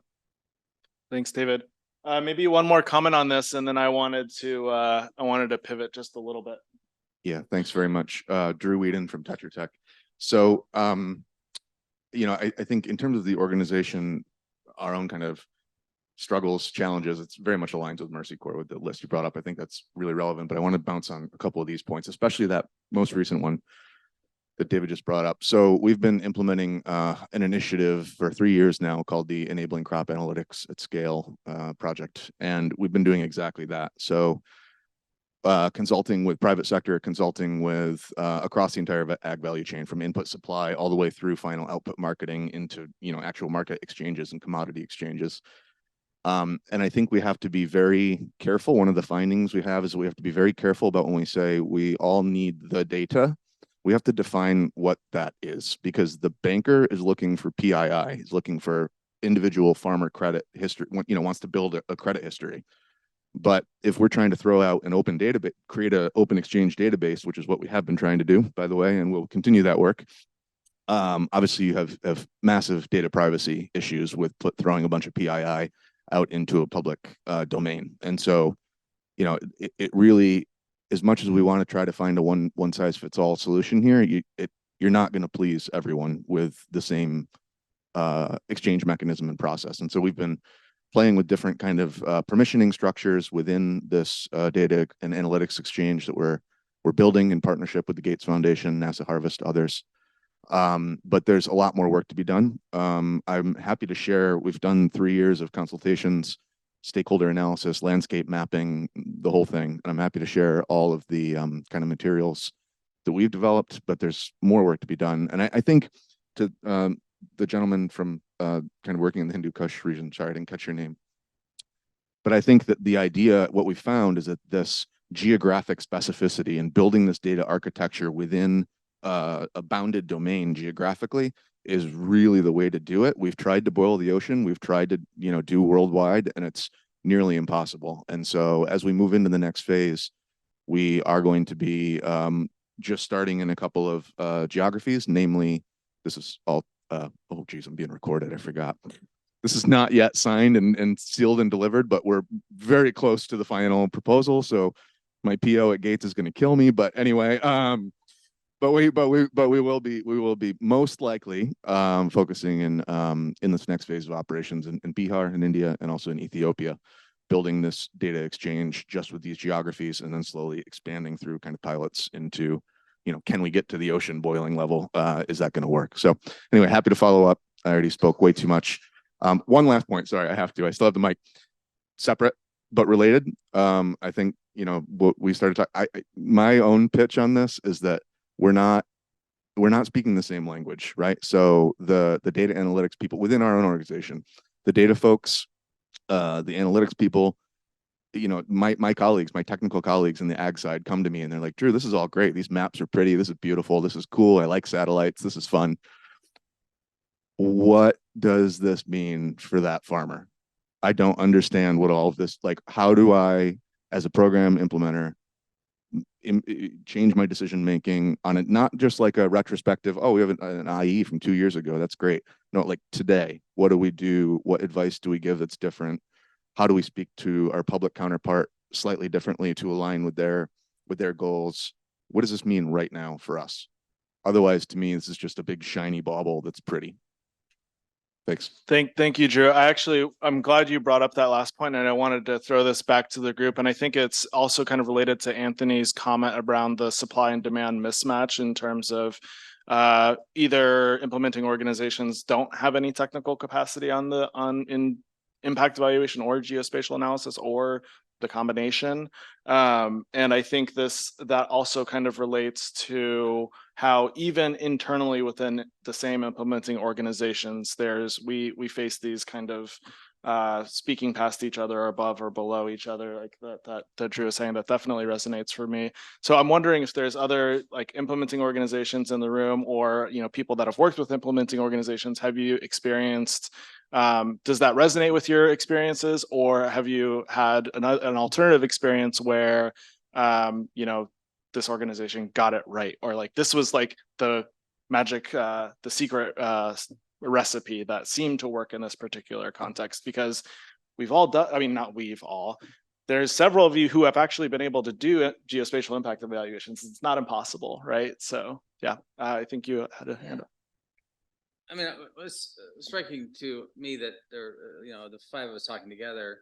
A: Thanks, David. Maybe one more comment on this, and then I wanted to pivot just a little bit.
H: Yeah, thanks very much. Drew Whedon from Tetra Tech. So, you know, I think in terms of the organization, our own kind of struggles, challenges, it's very much aligns with Mercy Corps with the list you brought up. I think that's really relevant, but I want to bounce on a couple of these points, especially that most recent one that David just brought up. So we've been implementing an initiative for 3 years now called the Enabling Crop Analytics at Scale project. And we've been doing exactly that. So consulting with private sector, consulting with across the entire ag value chain, from input supply all the way through final output marketing into, you know, actual market exchanges and commodity exchanges. And I think we have to be very careful. One of the findings we have is we have to be very careful about when we say we all need the data. We have to define what that is, because the banker is looking for PII. He's looking for individual farmer credit history, you know, wants to build a credit history. But if we're trying to throw out an open database, create an open exchange database, which is what we have been trying to do, by the way, and we'll continue that work. Obviously, you have massive data privacy issues with throwing a bunch of PII out into a public domain. And so, you know, it really, as much as we want to try to find a one size fits all solution here, you're not going to please everyone with the same exchange mechanism and process. And so we've been playing with different kind of permissioning structures within this data and analytics exchange that we're building in partnership with the Gates Foundation, NASA Harvest, others. But there's a lot more work to be done. I'm happy to share, we've done 3 years of consultations, stakeholder analysis, landscape mapping, the whole thing. And I'm happy to share all of the kind of materials that we've developed, but there's more work to be done. And I think to the gentleman from kind of working in the Hindu Kush region, sorry, I didn't catch your name. But I think that the idea, what we found is that this geographic specificity and building this data architecture within a bounded domain geographically is really the way to do it. We've tried to boil the ocean. We've tried to, you know, do worldwide, and it's nearly impossible. And so as we move into the next phase, we are going to be just starting in a couple of geographies, namely, this is all, oh geez, I'm being recorded, I forgot. This is not yet signed and sealed and delivered, but we're very close to the final proposal. So my PO at Gates is going to kill me, but anyway, but we will be most likely focusing in this next phase of operations in Bihar in India and also in Ethiopia, building this data exchange just with these geographies and then slowly expanding through kind of pilots into, you know, can we get to the ocean boiling level? Is that going to work? So anyway, happy to follow up. I already spoke way too much. One last point. Sorry, I still have the mic. Separate but related. I think, you know, what we started talking. My own pitch on this is that we're not speaking the same language, right? So the data analytics people within our own organization, the data folks, the analytics people, you know, my colleagues, my technical colleagues in the ag side come to me and they're like, Drew, this is all great. These maps are pretty. This is beautiful. This is cool. I like satellites. This is fun. What does this mean for that farmer? I don't understand what all of this, like, how do I, as a program implementer, change my decision making on it, not just like a retrospective, oh, we have an IE from 2 years ago, that's great. No, like today, what do we do? What advice do we give that's different? How do we speak to our public counterpart slightly differently to align with their goals? What does this mean right now for us? Otherwise, to me, this is just a big shiny bauble that's pretty. Thanks.
A: Thank you, Drew. I'm glad you brought up that last point, and I wanted to throw this back to the group. And I think it's also kind of related to Anthony's comment around the supply and demand mismatch in terms of either implementing organizations don't have any technical capacity in impact evaluation or geospatial analysis, or the combination. And I think that also kind of relates to how even internally within the same implementing organizations, we face these kind of speaking past each other, or above or below each other, like that Drew was saying. That definitely resonates for me. So I'm wondering if there's other like implementing organizations in the room, or, you know, people that have worked with implementing organizations. Have you experienced, does that resonate with your experiences, or have you had an alternative experience where, you know, this organization got it right, or like this was like the magic, the secret recipe that seemed to work in this particular context? Because we've all done, I mean, not we've all, there's several of you who have actually been able to do geospatial impact evaluations. It's not impossible, right? So yeah, I think you had a hand up.
I: I mean, it was striking to me that there, you know, the five of us talking together,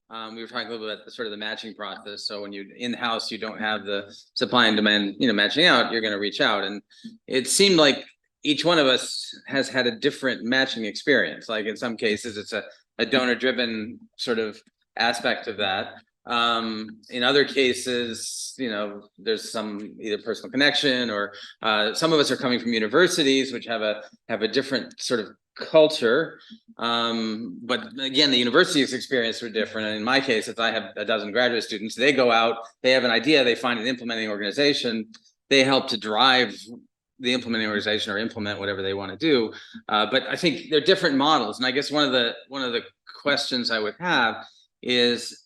I: we were talking a little bit about the sort of the matching process. So when you in-house, you don't have the supply and demand, you know, matching out, you're going to reach out. And it seemed like each one of us has had a different matching experience. Like in some cases, it's a donor-driven sort of aspect of that. In other cases, you know, there's some either personal connection, or some of us are coming from universities which have a different sort of culture. But again, the university's experience were different. And in my case, if I have a dozen graduate students, they go out, they have an idea, they find an implementing organization, they help to drive the implementing organization or implement whatever they want to do. But I think they're different models. And I guess one of the questions I would have is,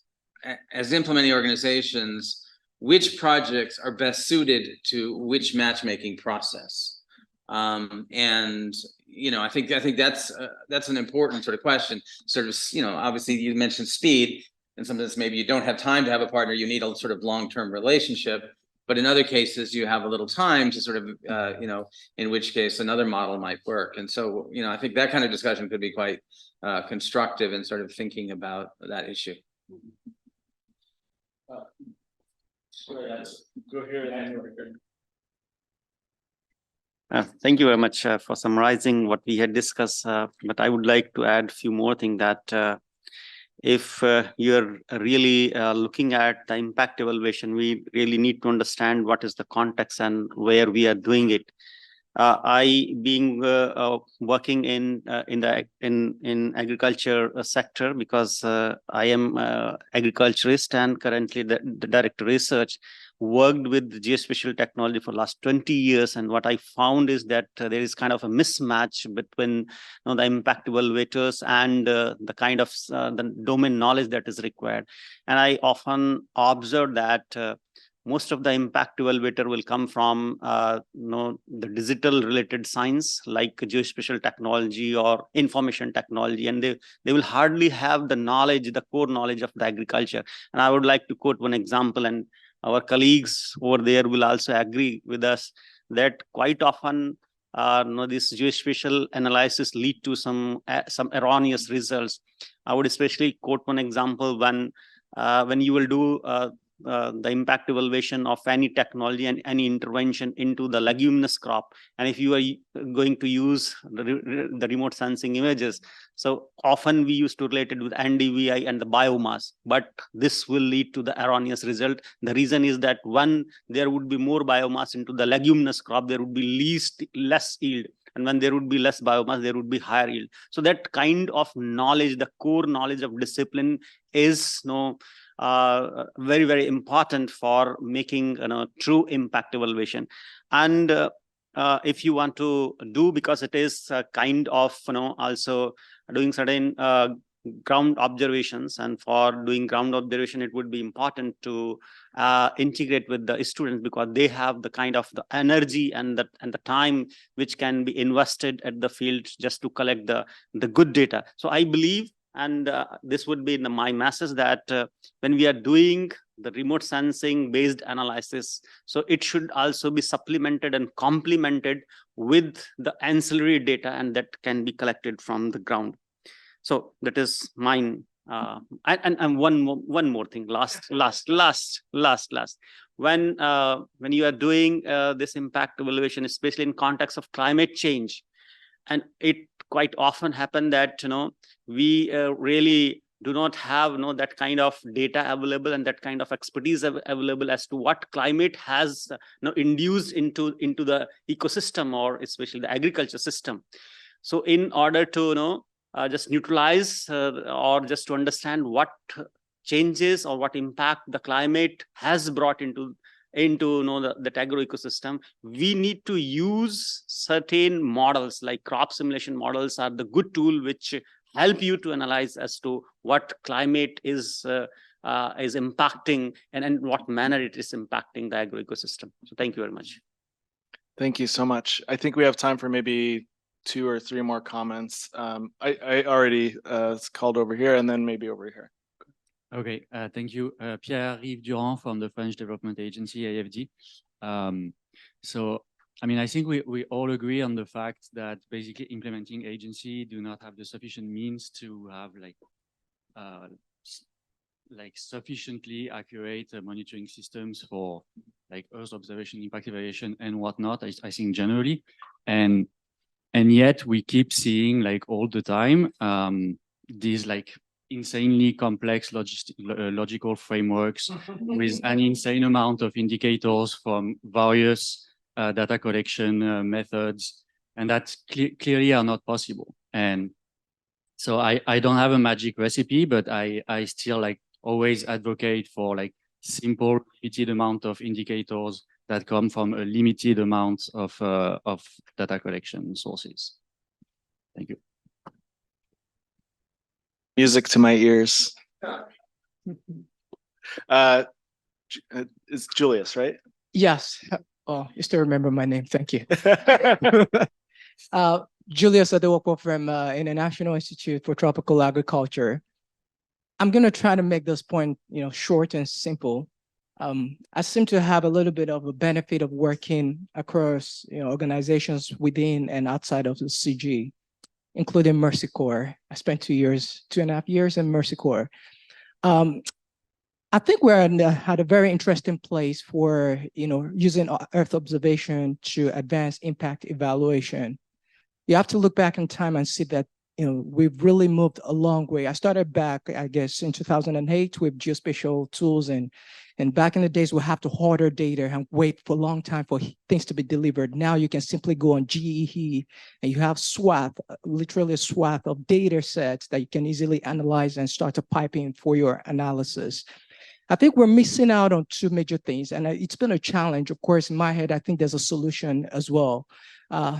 I: as implementing organizations, which projects are best suited to which matchmaking process. And I think that's an important sort of question. Sort of, obviously you mentioned speed, and sometimes maybe you don't have time to have a partner. You need a sort of long-term relationship. But in other cases, you have a little time to sort of, in which case another model might work. And so, I think that kind of discussion could be quite constructive in sort of thinking about that issue.
A: Go here and then over here.
J: Thank you very much for summarizing what we had discussed. But I would like to add a few more things that if you're really looking at the impact evaluation, we really need to understand what is the context and where we are doing it. I being working in agriculture sector, because I am agriculturist and currently the director of research, worked with geospatial technology for the last 20 years. And what I found is that there is kind of a mismatch between the impact evaluators and the kind of the domain knowledge that is required. And I often observe that most of the impact evaluator will come from the digital related science like geospatial technology or information technology, and they will hardly have the knowledge, the core knowledge of the agriculture. And I would like to quote one example, and our colleagues over there will also agree with us that quite often this geospatial analysis lead to some erroneous results. I would especially quote one example when you will do the impact evaluation of any technology and any intervention into the leguminous crop. And if you are going to use the remote sensing images, so often we used to relate it with NDVI and the biomass, but this will lead to the erroneous result. The reason is that when there would be more biomass into the leguminous crop, there would be less yield. And when there would be less biomass, there would be higher yield. So that kind of knowledge, the core knowledge of discipline is very, very important for making true impact evaluation. And if you want to do, because it is kind of also doing certain ground observations, and for doing ground observation, it would be important to integrate with the students, because they have the kind of the energy and the time which can be invested at the field just to collect the good data. So I believe, and this would be my message, that when we are doing the remote sensing based analysis, so it should also be supplemented and complemented with the ancillary data, and that can be collected from the ground. So that is mine. And one more thing, last. When you are doing this impact evaluation, especially in context of climate change, and it quite often happen that we really do not have that kind of data available and that kind of expertise available as to what climate has induced into the ecosystem, or especially the agriculture system. So in order to just neutralize or just to understand what changes or what impact the climate has brought into the agro ecosystem, we need to use certain models, like crop simulation models are the good tool which help you to analyze as to what climate is impacting and in what manner it is impacting the agro ecosystem. So thank you very much.
A: Thank you so much. I think we have time for maybe 2 or 3 more comments. I already called over here, and then maybe over here.
K: Okay, thank you. Pierre-Yves Durand from the French Development Agency, AFD. So, I mean, I think we all agree on the fact that basically implementing agency do not have the sufficient means to have like sufficiently accurate monitoring systems for like Earth observation, impact evaluation, and whatnot, I think generally. And yet we keep seeing like all the time these like insanely complex logical frameworks with an insane amount of indicators from various data collection methods, and that clearly are not possible. And so I don't have a magic recipe, but I still like always advocate for like simple, limited amount of indicators that come from a limited amount of data collection sources. Thank you.
A: Music to my ears. It's Julius, right?
L: Yes. Oh, you still remember my name. Thank you. Julius Adewopo from International Institute for Tropical Agriculture. I'm going to try to make this point, short and simple. I seem to have a little bit of a benefit of working across, organizations within and outside of the CG, including Mercy Corps. I spent 2.5 years in Mercy Corps. I think we're at a very interesting place for, using Earth observation to advance impact evaluation. You have to look back in time and see that, we've really moved a long way. I started back, I guess, in 2008 with geospatial tools, and back in the days, we have to hoard our data and wait for a long time for things to be delivered. Now you can simply go on GE and you have literally a swath of data sets that you can easily analyze and start to pipe in for your analysis. I think we're missing out on two major things, and it's been a challenge. Of course, in my head, I think there's a solution as well.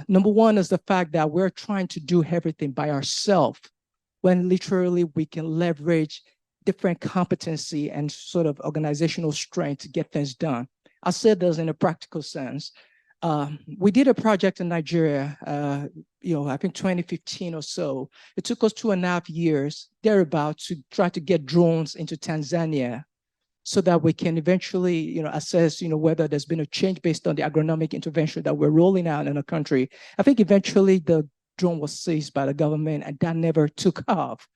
L: Number one is the fact that we're trying to do everything by ourselves when literally we can leverage different competency and sort of organizational strength to get things done. I said this in a practical sense. We did a project in Nigeria, I think 2015 or so. It took us 2.5 years, thereabout, to try to get drones into Tanzania, so that we can eventually, assess, whether there's been a change based on the agronomic intervention that we're rolling out in the country. I think eventually the drone was seized by the government, and that never took off.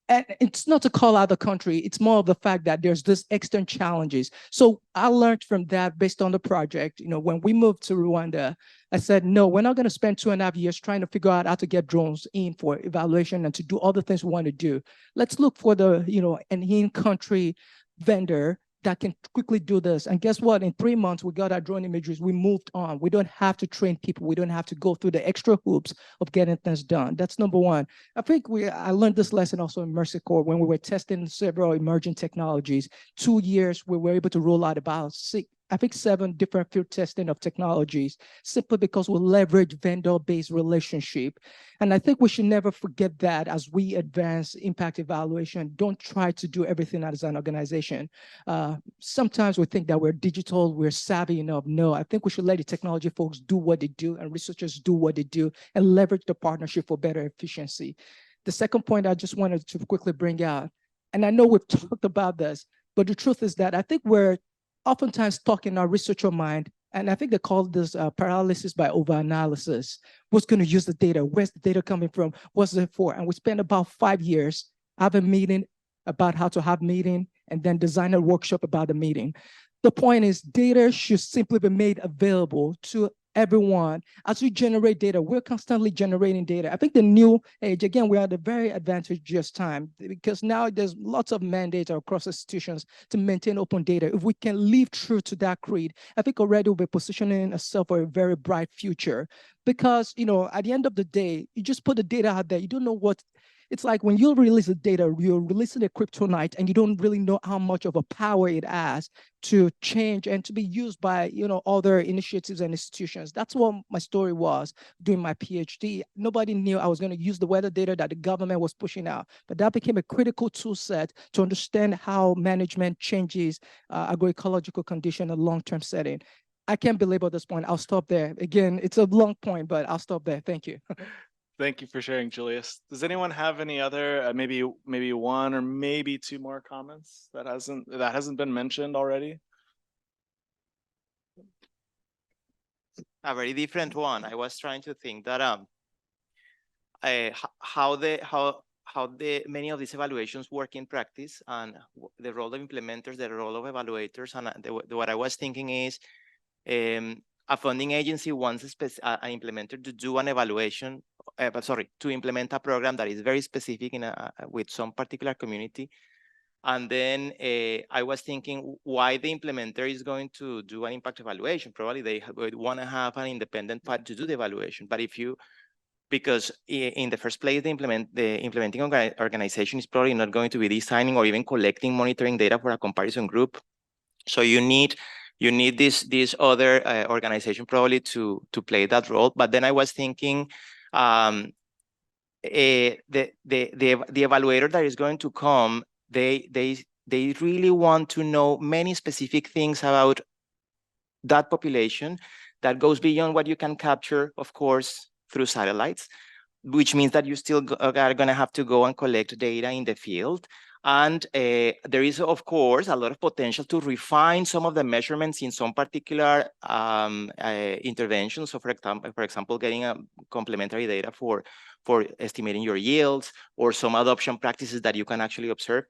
L: And it's not to call out the country, it's more of the fact that there's this external challenges. So I learned from that based on the project. When we moved to Rwanda, I said, no, we're not going to spend 2.5 years trying to figure out how to get drones in for evaluation and to do all the things we want to do. Let's look for the, an in-country vendor that can quickly do this. And guess what? In 3 months, we got our drone images. We moved on. We don't have to train people. We don't have to go through the extra hoops of getting things done. That's number one. I think I learned this lesson also in Mercy Corps when we were testing several emerging technologies. 2 years, we were able to roll out about 7 different field testing of technologies, simply because we leverage vendor-based relationship. And I think we should never forget that as we advance impact evaluation. Don't try to do everything as an organization. Sometimes we think that we're digital, we're savvy enough. No, I think we should let the technology folks do what they do and researchers do what they do and leverage the partnership for better efficiency. The second point I just wanted to quickly bring out, and I know we've talked about this, but the truth is that I think we're oftentimes stuck in our researcher mind, and I think they call this paralysis by overanalysis. What's going to use the data? Where's the data coming from? What's it for? And we spend about 5 years having a meeting about how to have meeting and then design a workshop about the meeting. The point is data should simply be made available to everyone. As we generate data, we're constantly generating data. I think the new age, again, we're at a very advantageous time because now there's lots of mandates across institutions to maintain open data. If we can live true to that creed, I think already we'll be positioning ourselves for a very bright future. Because, at the end of the day, you just put the data out there, you don't know what. It's like when you release the data, you're releasing a kryptonite and you don't really know how much of a power it has to change and to be used by, other initiatives and institutions. That's what my story was doing my PhD. Nobody knew I was going to use the weather data that the government was pushing out, but that became a critical tool set to understand how management changes agroecological condition in a long-term setting. I can't belabor this point. I'll stop there. Again, it's a long point, but I'll stop there. Thank you.
A: Thank you for sharing, Julius. Does anyone have any other, maybe one or maybe two more comments that hasn't been mentioned already?
M: A very different one. I was trying to think that how many of these evaluations work in practice and the role of implementers, the role of evaluators, and what I was thinking is a funding agency wants an implementer to do an evaluation, to implement a program that is very specific with some particular community. And then I was thinking why the implementer is going to do an impact evaluation. Probably they would want to have an independent part to do the evaluation. But because in the first place, the implementing organization is probably not going to be designing or even collecting monitoring data for a comparison group. So you need this other organization probably to play that role. But then I was thinking the evaluator that is going to come they really want to know many specific things about that population that goes beyond what you can capture, of course, through satellites, which means that you still are going to have to go and collect data in the field. And there is, of course, a lot of potential to refine some of the measurements in some particular interventions. So, for example, getting a complementary data for estimating your yields, or some adoption practices that you can actually observe.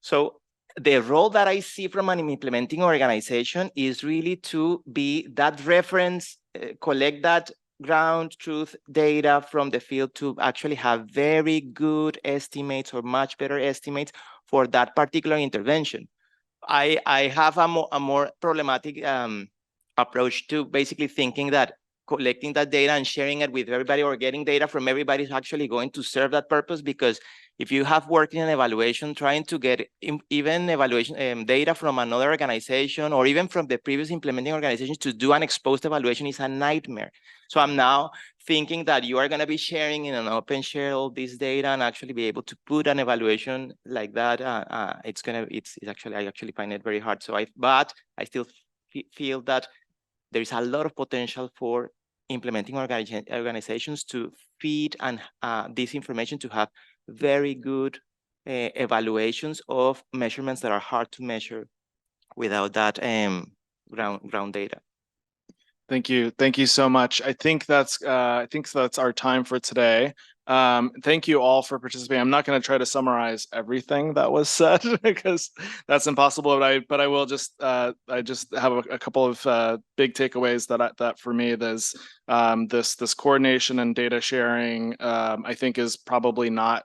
M: So the role that I see from an implementing organization is really to be that reference, collect that ground truth data from the field to actually have very good estimates, or much better estimates for that particular intervention. I have a more problematic approach to basically thinking that collecting that data and sharing it with everybody, or getting data from everybody, is actually going to serve that purpose. Because if you have worked in an evaluation, trying to get even evaluation data from another organization, or even from the previous implementing organizations, to do an exposed evaluation is a nightmare. So I'm now thinking that you are going to be sharing in an open share all this data, and actually be able to put an evaluation like that. It's actually, I actually find it very hard. But I still feel that there is a lot of potential for implementing organizations to feed and this information, to have very good evaluations of measurements that are hard to measure without that ground data.
A: Thank you. Thank you so much. I think that's our time for today. Thank you all for participating. I'm not going to try to summarize everything that was said because that's impossible. But I will just I just have a couple of big takeaways that for me there's this coordination and data sharing I think is probably not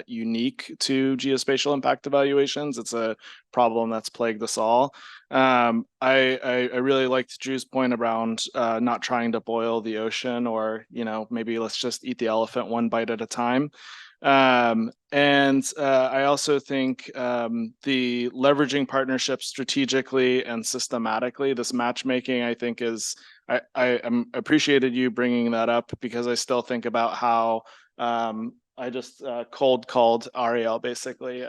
A: unique to geospatial impact evaluations. It's a problem that's plagued us all. I really liked Drew's point around not trying to boil the ocean, or maybe let's just eat the elephant one bite at a time. And I also think the leveraging partnerships strategically and systematically, this matchmaking, I think is I appreciated you bringing that up, because I still think about how I just cold called Ariel basically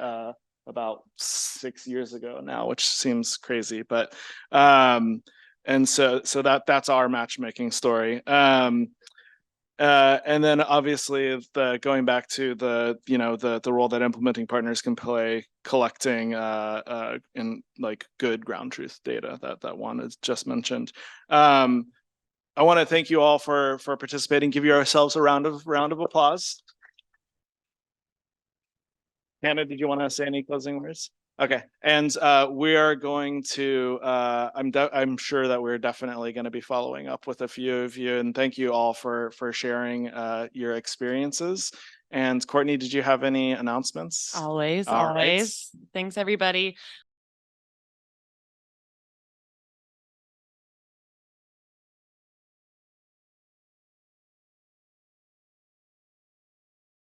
A: about 6 years ago now, which seems crazy, but and so that's our matchmaking story. And then obviously going back to the role that implementing partners can play, collecting in like good ground truth data that Juan has just mentioned. I want to thank you all for participating. Give yourselves a round of applause. Hanna, did you want to say any closing words? Okay, and we are going to. I'm sure that we're definitely going to be following up with a few of you, and thank you all for sharing your experiences. And Courtney, did you have any announcements?
N: Always.
A: All right.
N: Thanks, everybody.